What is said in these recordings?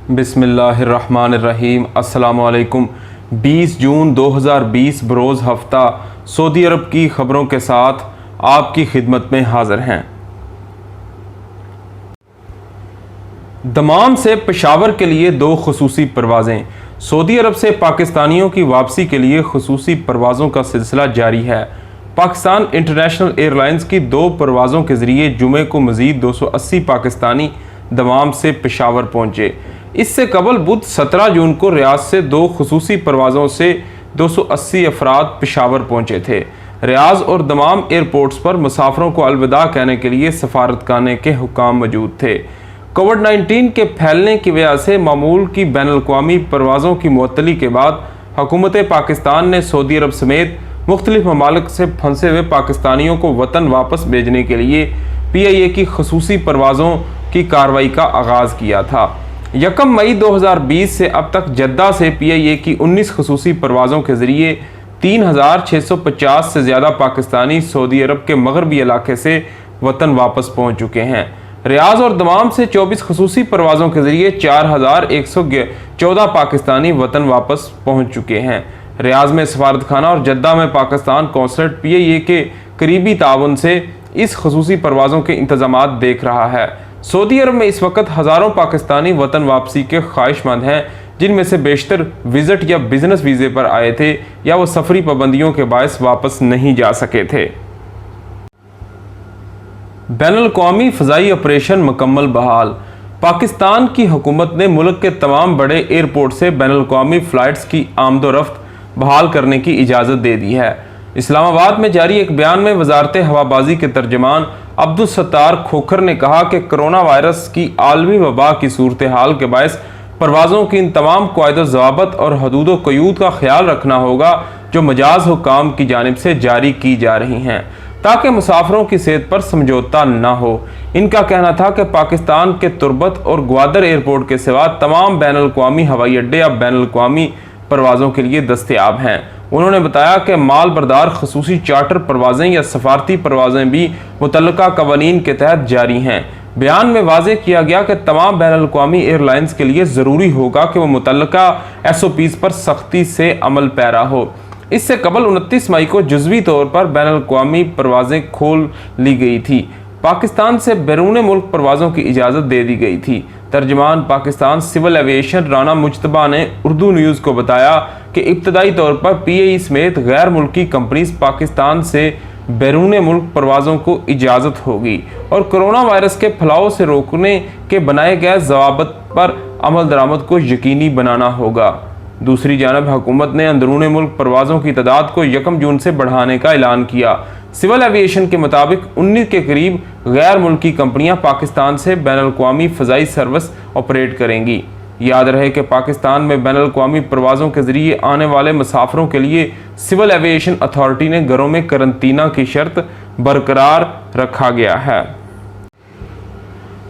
बिस्मिल्लाहिर्रहमानिर्रहीम। अस्सलाम वालेकुम। 20 जून 2020 बरोज़ हफ्ता सऊदी अरब की ख़बरों के साथ आपकी खिदमत में हाज़िर हैं। दमाम से पेशावर के लिए 2 ख़ुसूसी परवाज़ें। सऊदी अरब से पाकिस्तानियों की वापसी के लिए ख़ुसूसी परवाज़ों का सिलसिला जारी है। पाकिस्तान इंटरनेशनल एयरलाइंस की 2 परवाज़ों के ज़रिए जुमे को मज़ीद 280 पाकिस्तानी दमाम से पेशावर पहुँचे। इससे कबल बुध 17 जून को रियाद से 2 ख़ुसूसी परवाज़ों से 280 अफराद पेशावर पहुँचे थे। रियाद और दमाम एयरपोर्ट्स पर मुसाफिरों को अलविदा कहने के लिए सफारतखाने के हुक्काम मौजूद थे। कोविड-19 के फैलने की वजह से मामूल की बैनुल-अक़वामी परवाज़ों की मुअत्तली के बाद हुकूमत पाकिस्तान ने सऊदी अरब समेत मुख्तलिफ ममालिक से फंसे हुए पाकिस्तानियों को वतन वापस भेजने के लिए PIA की ख़ुसूसी परवाज़ों की कार्रवाई का आगाज़ किया था। 1 मई 2020 से अब तक जद्दा से PIA की 19 ख़ुसूसी परवाज़ों के ज़रिए 3650 से ज़्यादा पाकिस्तानी सऊदी अरब के मगरबी इलाके से वतन वापस पहुँच चुके हैं। रियाद और दमाम से 24 ख़ुसूसी परवाज़ों के ज़रिए 4114 पाकिस्तानी वतन वापस पहुँच चुके हैं। रियाद में सफारतखाना और जद्दा में पाकिस्तान कौंसलेट PIA के करीबी ताउन से इस ख़ुसूसी परवाज़ों के इंतज़ामात देख रहा है। सऊदी अरब में इस वक्त हज़ारों पाकिस्तानी वतन वापसी के ख्वाहिशमंद हैं, जिनमें से बेशतर विज़िट या बिज़नेस वीज़े पर आए थे या वो सफरी पाबंदियों के बायस वापस नहीं जा सके थे। बैनुल-अक़वामी फ़ज़ाई ऑपरेशन मुकम्मल बहाल। पाकिस्तान की हुकूमत ने मुल्क के तमाम बड़े एयरपोर्ट से बैनुल-अक़वामी फ़्लाइट्स की आमदोरफ्त बहाल करने की इजाज़त दे दी है। इस्लामाबाद में जारी एक बयान में वजारत हवाबाजी के तर्जमान अब्दुल सत्तार खोखर ने कहा कि कोरोना वायरस की आलमी वबा की सूरत हाल के बायस परवाज़ों की इन तमाम क़वाइद-ओ-ज़वाबित और हदूद व क़यूद का ख्याल रखना होगा जो मजाज हुक्काम की जानिब से जारी की जा रही हैं, ताकि मुसाफिरों की सेहत पर समझौता न हो। इनका कहना था कि पाकिस्तान के तुर्बत और ग्वादर एयरपोर्ट के सिवा तमाम बैनुल-अक़वामी हवाई अड्डे अब बैनुल-अक़वामी परवाज़ों के लिए दस्तयाब हैं। उन्होंने बताया कि माल बरदार ख़ुसूसी चार्टर परवाज़ें या सफारती परवाज़ें भी मुतल्लका कवानीन के तहत जारी हैं। बयान में वाज़ेह किया गया कि तमाम बैनुल-अक़वामी एयरलाइंस के लिए ज़रूरी होगा कि वह मुतल्लका SOPs पर सख्ती से अमल पैरा हो। इससे कबल 29 मई को जुज़वी तौर पर बैनुल-अक़वामी परवाज़ें खोल ली गई थी। पाकिस्तान से बैरून मुल्क परवाज़ों की इजाज़त दे दी गई थी। तर्जमान पाकिस्तान सिविल एविएशन राना मुज्तबा ने उर्दू न्यूज़ को बताया कि इब्तदाई तौर पर PIA समेत गैर मुल्की कंपनीज पाकिस्तान से बैरून मुल्क परवाज़ों को इजाज़त होगी और कोरोना वायरस के फैलाव से रोकने के बनाए गए ज़वाबित पर अमल दरामद को यकीनी बनाना होगा। दूसरी जानब हुकूमत ने अंदरून मुल्क परवाज़ों की तादाद को 1 जून से बढ़ाने का ऐलान किया। सिविल एविएशन के मुताबिक 19 के करीब गैर मुल्की कंपनियां पाकिस्तान से बैनुल-अक़वामी फ़ज़ाई सर्विस ऑपरेट करेंगी। याद रहे कि पाकिस्तान में बैनुल-अक़वामी परवाज़ों के ज़रिए आने वाले मुसाफिरों के लिए सिविल एविएशन अथॉरिटी ने घरों में करंतना की शर्त बरकरार रखा गया है।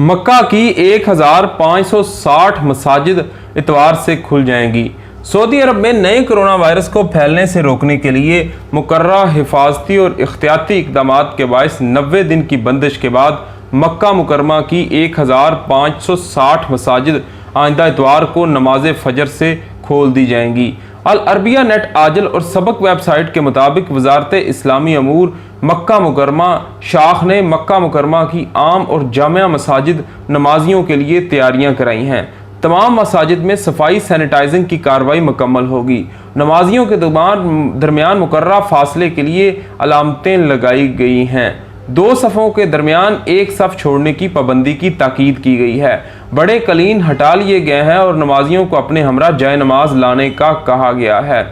मक्का की 1560 मसाजिद इतवार से खुल जाएंगी। सऊदी अरब में नए कोरोना वायरस को फैलने से रोकने के लिए मुकर्ररा हिफाजती और इख्तियाती इक़दामात के बायस 90 दिन की बंदिश के बाद मक्का मुकरमा की 1560 मसाजिद आइंदा इतवार को नमाज फजर से खोल दी जाएंगी। अल अरबिया नेट आजल और सबक वेबसाइट के मुताबिक वजारत इस्लामी अमूर मक्का मुकरमा शाख ने मक्का मुकरमा की आम और जामिया मसाजिद नमाजियों के लिए तैयारियां कराई हैं। तमाम मसाजिद में सफाई सैनिटाइजिंग की कार्रवाई मुकम्मल होगी। नमाजियों के दरमियान मुकर्ररा फासले के लिए अलामतें लगाई गई हैं। 2 सफ़ों के दरमियान एक सफ़ छोड़ने की पाबंदी की ताकीद की गई है। बड़े कलीन हटा लिए गए हैं और नमाजियों को अपने हमरा जाए नमाज लाने का कहा गया है।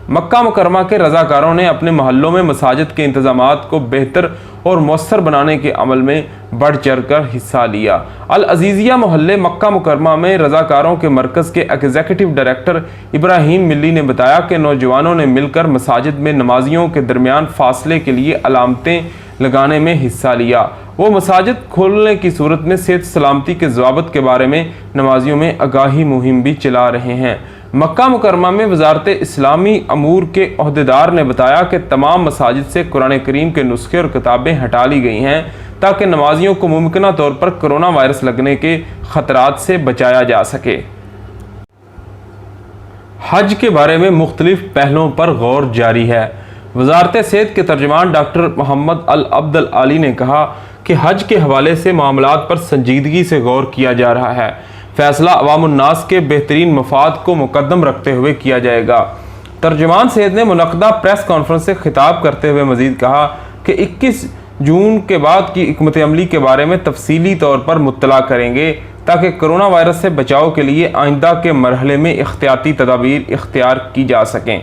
मक्का मुकरमा के रज़ाकारों ने अपने महल्लों में मसाजिद के इंतज़ामात को बेहतर और मौसर बनाने के अमल में बढ़ चढ़ कर हिस्सा लिया। अल अजीज़िया मोहल्ले मक्का मुकरमा में रज़ाकारों के मरकज़ के एग्जीक्यूटिव डायरेक्टर इब्राहिम मिल्ली ने बताया कि नौजवानों ने मिलकर मसाजिद में नमाजियों के दरमियान फासले के लिए अलामतें लगाने में हिस्सा लिया। वो मसाजिद खोलने की सूरत में सेहत सलामती के ज़वाबित के बारे में नमाजियों में आगाही मुहिम भी चला रहे हैं। मक्का मुकरमा में वजारत इस्लामी अमूर के अहदेदार ने बताया कि तमाम मसाजिद से कुरान करीम के नुस्खे और किताबें हटा ली गई हैं ताकि नमाजियों को मुमकिना तौर पर कोरोना वायरस लगने के ख़तरात से बचाया जा सके। حج کے بارے میں مختلف پہلوؤں پر غور جاری ہے۔ وزارت صحت کے ترجمان ڈاکٹر محمد العبد العالی نے کہا کہ حج کے حوالے سے معاملات پر سنجیدگی سے غور کیا جا رہا ہے۔ فیصلہ عوام الناس کے بہترین مفاد کو مقدم رکھتے ہوئے کیا جائے گا۔ ترجمان صحت نے منعقدہ پریس کانفرنس سے خطاب کرتے ہوئے مزید کہا کہ 21 جون کے بعد کی حکمت عملی کے بارے میں تفصیلی طور پر مطلع کریں گے تاکہ کرونا وائرس سے بچاؤ کے لیے آئندہ کے مرحلے میں احتیاطی تدابیر اختیار کی جا سکیں۔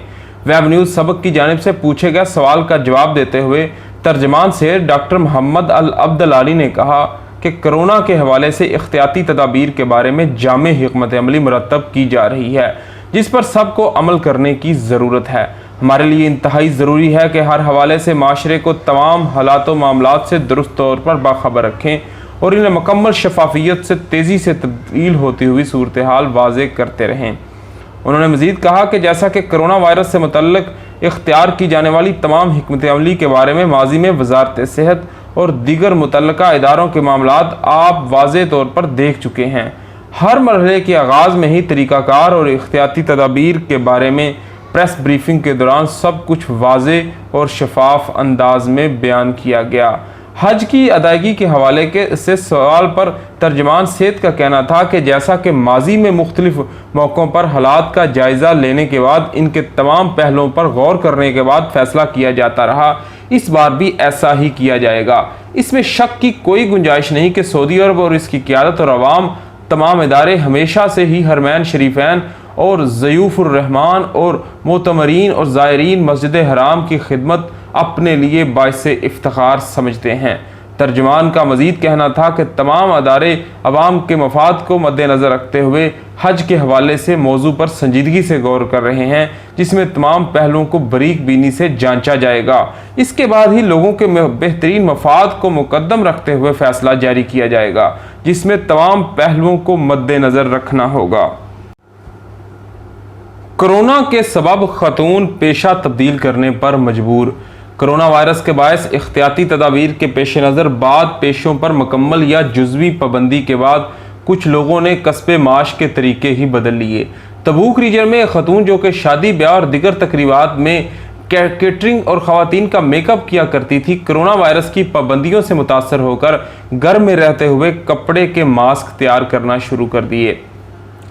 ویب نیوز سبق کی جانب سے پوچھے گئے سوال کا جواب دیتے ہوئے ترجمان صحت ڈاکٹر محمد العبد العالی نے کہا کہ کرونا کے حوالے سے احتیاطی تدابیر کے بارے میں جامع حکمت عملی مرتب کی جا رہی ہے جس پر سب کو عمل کرنے کی ضرورت ہے۔ ہمارے لیے انتہائی ضروری ہے کہ ہر حوالے سے معاشرے کو تمام حالات و معاملات سے درست طور پر باخبر رکھیں اور انہیں مکمل شفافیت سے تیزی سے تبدیل ہوتی ہوئی صورتحال واضح کرتے رہیں۔ انہوں نے مزید کہا کہ جیسا کہ کرونا وائرس سے متعلق اختیار کی جانے والی تمام حکمت عملی کے بارے میں ماضی میں وزارت صحت اور دیگر متعلقہ اداروں کے معاملات آپ واضح طور پر دیکھ چکے ہیں۔ ہر مرحلے کے آغاز میں ہی طریقہ کار اور احتیاطی تدابیر کے بارے میں پریس بریفنگ کے دوران سب کچھ واضح اور شفاف انداز میں بیان کیا گیا۔ حج کی ادائیگی کے حوالے سے سوال پر ترجمان صحت کا کہنا تھا کہ جیسا کہ ماضی میں مختلف موقعوں پر حالات کا جائزہ لینے کے بعد ان کے تمام پہلوؤں پر غور کرنے کے بعد فیصلہ کیا جاتا رہا، اس بار بھی ایسا ہی کیا جائے گا۔ اس میں شک کی کوئی گنجائش نہیں کہ سعودی عرب اور اس کی قیادت اور عوام تمام ادارے ہمیشہ سے ہی حرمین شریفین اور ضیوف الرحمان اور معتمرین اور زائرین مسجد حرام کی خدمت اپنے لیے باعث افتخار سمجھتے ہیں۔ ترجمان کا مزید کہنا تھا کہ تمام ادارے عوام کے مفاد کو مد نظر رکھتے ہوئے حج کے حوالے سے موضوع پر سنجیدگی سے غور کر رہے ہیں جس میں تمام پہلوؤں کو باریک بینی سے جانچا جائے گا۔ اس کے بعد ہی لوگوں کے بہترین مفاد کو مقدم رکھتے ہوئے فیصلہ جاری کیا جائے گا جس میں تمام پہلوؤں کو مد نظر رکھنا ہوگا۔ کرونا کے سبب خاتون پیشہ تبدیل کرنے پر مجبور۔ کرونا وائرس کے باعث احتیاطی تدابیر کے پیش نظر بعض پیشوں پر مکمل یا جزوی پابندی کے بعد کچھ لوگوں نے کسب معاش کے طریقے ہی بدل لیے۔ تبوک ریجن میں خاتون جو کہ شادی بیاہ اور دیگر تقریبات میں کیٹرنگ اور خواتین کا میک اپ کیا کرتی تھی، کرونا وائرس کی پابندیوں سے متاثر ہو کر گھر میں رہتے ہوئے کپڑے کے ماسک تیار کرنا شروع کر دیے۔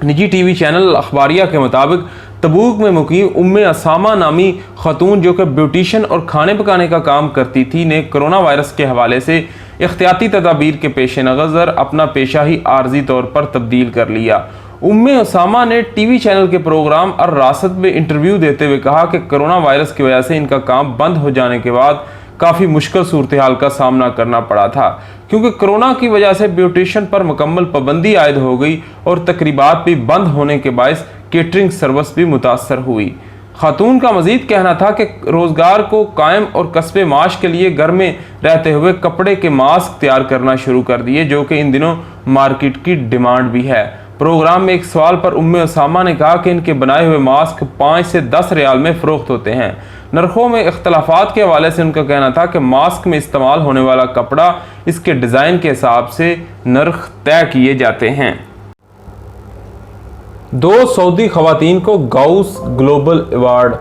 نجی ٹی وی چینل اخباریہ کے مطابق تبوک میں مقیم اسامہ نامی خاتون جو کہ بیوٹیشین اور کھانے پکانے کا کام کرتی تھی نے کرونا وائرس کے حوالے سے احتیاطی تدابیر کے پیش نظر اپنا پیشہ ہی عارضی طور پر تبدیل کر لیا۔ اسامہ نے ٹی وی چینل کے پروگرام الراصد میں انٹرویو دیتے ہوئے کہا کہ کرونا وائرس کی وجہ سے ان کا کام بند ہو جانے کے بعد کافی مشکل صورتحال کا سامنا کرنا پڑا تھا کیونکہ کرونا کی وجہ سے بیوٹیشین پر مکمل پابندی عائد ہو گئی اور تقریبات بھی بند ہونے کے باعث کیٹرنگ سروس بھی متاثر ہوئی۔ خاتون کا مزید کہنا تھا کہ روزگار کو قائم اور کسب معاش کے لیے گھر میں رہتے ہوئے کپڑے کے ماسک تیار کرنا شروع کر دیے جو کہ ان دنوں مارکیٹ کی ڈیمانڈ بھی ہے۔ پروگرام میں ایک سوال پر اسامہ نے کہا کہ ان کے بنائے ہوئے ماسک 5 سے 10 ریال میں فروخت ہوتے ہیں۔ نرخوں میں اختلافات کے حوالے سے ان کا کہنا تھا کہ ماسک میں استعمال ہونے والا کپڑا اس کے ڈیزائن کے حساب سے نرخ طے کیے جاتے ہیں۔ 2 سعودی خواتین کو گاؤس گلوبل ایوارڈ۔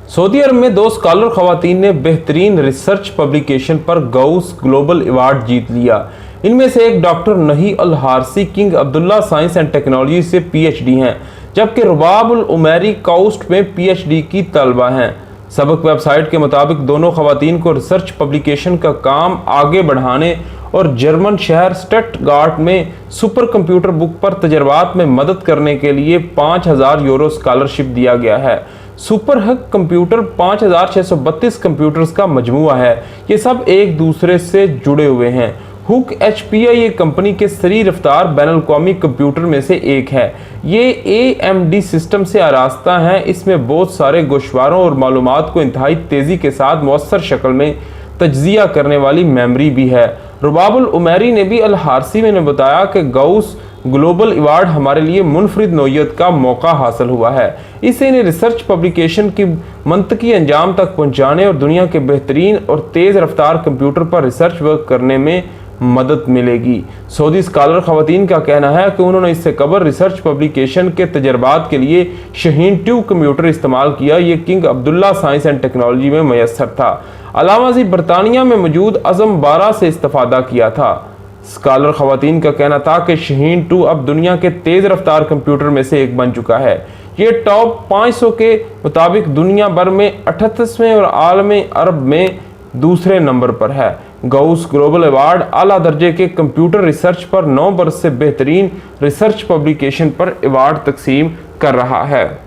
سعودی عرب میں 2 اسکالر خواتین نے بہترین ریسرچ پبلیکیشن پر گاؤس گلوبل ایوارڈ جیت لیا۔ ان میں سے ایک ڈاکٹر نہی الحارثی King Abdullah science and technology سے پی ایچ ڈی ہیں جبکہ رباب العمیری کاؤسٹ میں پی ایچ ڈی کی طالبہ ہیں۔ سبق ویب سائٹ کے مطابق دونوں خواتین کو ریسرچ پبلیکیشن کا کام آگے بڑھانے اور جرمن شہر سٹٹگارٹ میں سپر کمپیوٹر بک پر تجربات میں مدد کرنے کے لیے 5000 یورو اسکالرشپ دیا گیا ہے۔ سپر ہک کمپیوٹر 5632 کمپیوٹرز کا مجموعہ ہے۔ یہ سب ایک دوسرے سے جڑے ہوئے ہیں۔ ہک ایچ پی آئی کمپنی کے سری رفتار بین الاقوامی کمپیوٹر میں سے ایک ہے۔ یہ اے ایم ڈی سسٹم سے آراستہ ہیں۔ اس میں بہت سارے گوشواروں اور معلومات کو انتہائی تیزی کے ساتھ مؤثر شکل میں تجزیہ کرنے والی میموری بھی ہے۔ رباب العمیری نے بھی الحارثی میں نے بتایا کہ گاؤس گلوبل ایوارڈ ہمارے لیے منفرد نوعیت کا موقع حاصل ہوا ہے۔ اس سے انہیں ریسرچ پبلیکیشن کی منطقی انجام تک پہنچانے اور دنیا کے بہترین اور تیز رفتار کمپیوٹر پر ریسرچ ورک کرنے میں मदद मिलेगी। सऊदी स्कॉलर खवातीन का कहना है कि उन्होंने इससे कबल रिसर्च पब्लिकेशन के तजर्बात के लिए शाहीन 2 कंप्यूटर इस्तेमाल किया। ये king Abdullah science and technology में मैसर था। अलावा बरतानिया में मौजूद अज़म 12 से इस्तेफादा किया था। स्कॉलर खवातीन का कहना था कि शाहीन 2 अब दुनिया के तेज रफ्तार कंप्यूटर में से एक बन चुका है। ये टॉप 500 के मुताबिक दुनिया भर में 38वें और आलमी अरब में दूसरे नंबर पर है। गाउस ग्लोबल अवार्ड आला दर्जे के कंप्यूटर रिसर्च पर 9 बरस से बेहतरीन रिसर्च पब्लिकेशन पर अवार्ड तकसीम कर रहा है।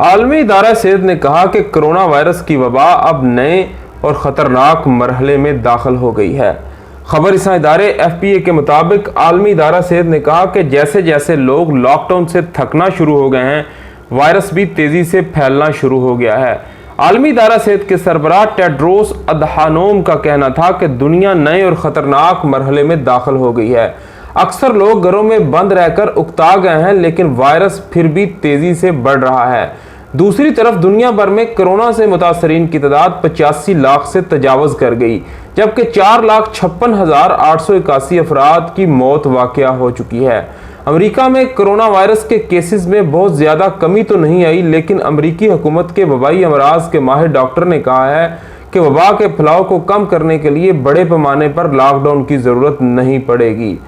आलमी इदारा सेहत ने कहा कि कोरोना वायरस की वबा अब नए और ख़तरनाक मरहले में दाखिल हो गई है। खबरसां इदारे FPA के मुताबिक आलमी इदारा सेहत ने कहा कि जैसे जैसे लोग लॉकडाउन से थकना शुरू हो गए हैं, वायरस भी तेज़ी से फैलना शुरू हो गया है। आलमी इदारा सेहत के सरबराह टेड्रोस अदहानोम का कहना था कि दुनिया नए और ख़तरनाक मरहले में दाखिल हो गई है। अक्सर लोग घरों में बंद रहकर उकता गए हैं, लेकिन वायरस फिर भी तेज़ी से बढ़ रहा है। दूसरी तरफ दुनिया भर में कोरोना से मुतासरीन की तादाद 85 लाख से तजावज़ कर गई, जबकि 4,56,881 अफराद की मौत वाक़या हो चुकी है। अमेरिका में कोरोना वायरस के केसेस में बहुत ज़्यादा कमी तो नहीं आई, लेकिन अमेरिकी हुकूमत के वबाई अमराज के माहिर डॉक्टर ने कहा है कि वबा के फैलाव को कम करने के लिए बड़े पैमाने पर लॉकडाउन की ज़रूरत नहीं पड़ेगी।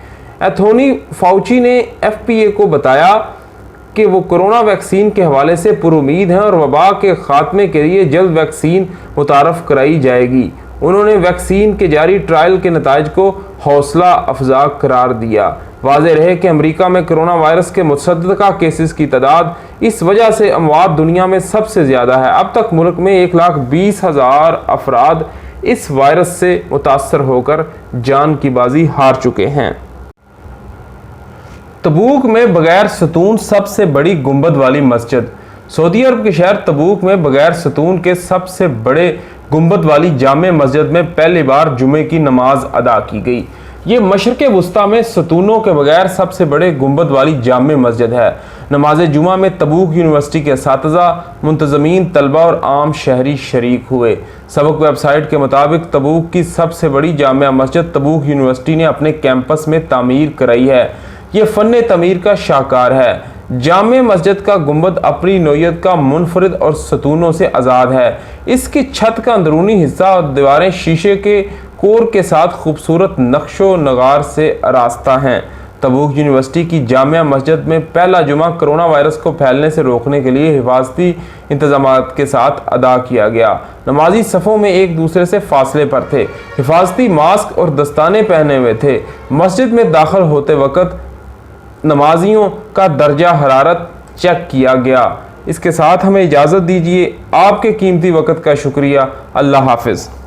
एंथोनी फाउची ने FPA को बताया कि वो कोरोना वैक्सीन के हवाले से पुरुमीद हैं और वबा के खात्मे के लिए जल्द वैक्सीन मुतारफ़ कराई जाएगी। उन्होंने वैक्सीन के जारी ट्रायल के नताइज को हौसला अफजा करार दिया। वाज़ेह रहे कि अमेरिका में कोरोना वायरस के मुतसद्दिक़ा केसेस की तादाद इस वजह से अमवात दुनिया में सबसे ज़्यादा है। अब तक मुल्क में 1,20,000 अफराद इस वायरस से मुतासर होकर जान की बाजी हार चुके हैं। तबूक में बगैर सतून सबसे बड़ी गुंबद वाली मस्जिद। सऊदी अरब के शहर तबूक में बगैर सतून के सबसे बड़े गुंबद वाली जामे मस्जिद में पहली बार जुमे की नमाज अदा की गई। ये मशरक़ वुस्ता में सतूनों के बगैर सबसे बड़े गुंबद वाली जामे मस्जिद है। नमाज जुमा में तबूक यूनिवर्सिटी के असातिज़ा, मुंतज़मीन, तलबा और आम शहरी शरीक हुए। सबक वेबसाइट के मुताबिक तबूक की सबसे बड़ी जामिया मस्जिद तबूक यूनिवर्सिटी ने अपने कैंपस में तामीर कराई है। ये फ़न तमीर का शाहकार है। जामे मस्जिद का गुंबद अपनी नौइयत का मुनफरिद और सतूनों से आज़ाद है। इसकी छत का अंदरूनी हिस्सा और दीवारें शीशे के कोर के साथ खूबसूरत नक्शो नगार से आरास्ता हैं। तबूक यूनिवर्सिटी की जामिया मस्जिद में पहला जुमा कोरोना वायरस को फैलने से रोकने के लिए हिफाजती इंतजामात के साथ अदा किया गया। नमाजी सफ़ों में एक दूसरे से फासले पर थे, हिफाजती मास्क और दस्ताने पहने हुए थे। मस्जिद में दाखिल होते वक्त नमाजियों का दर्जा हरारत चेक किया गया। इसके साथ हमें इजाज़त दीजिए। आपके कीमती वक़्त का शुक्रिया। अल्लाह हाफ़िज़।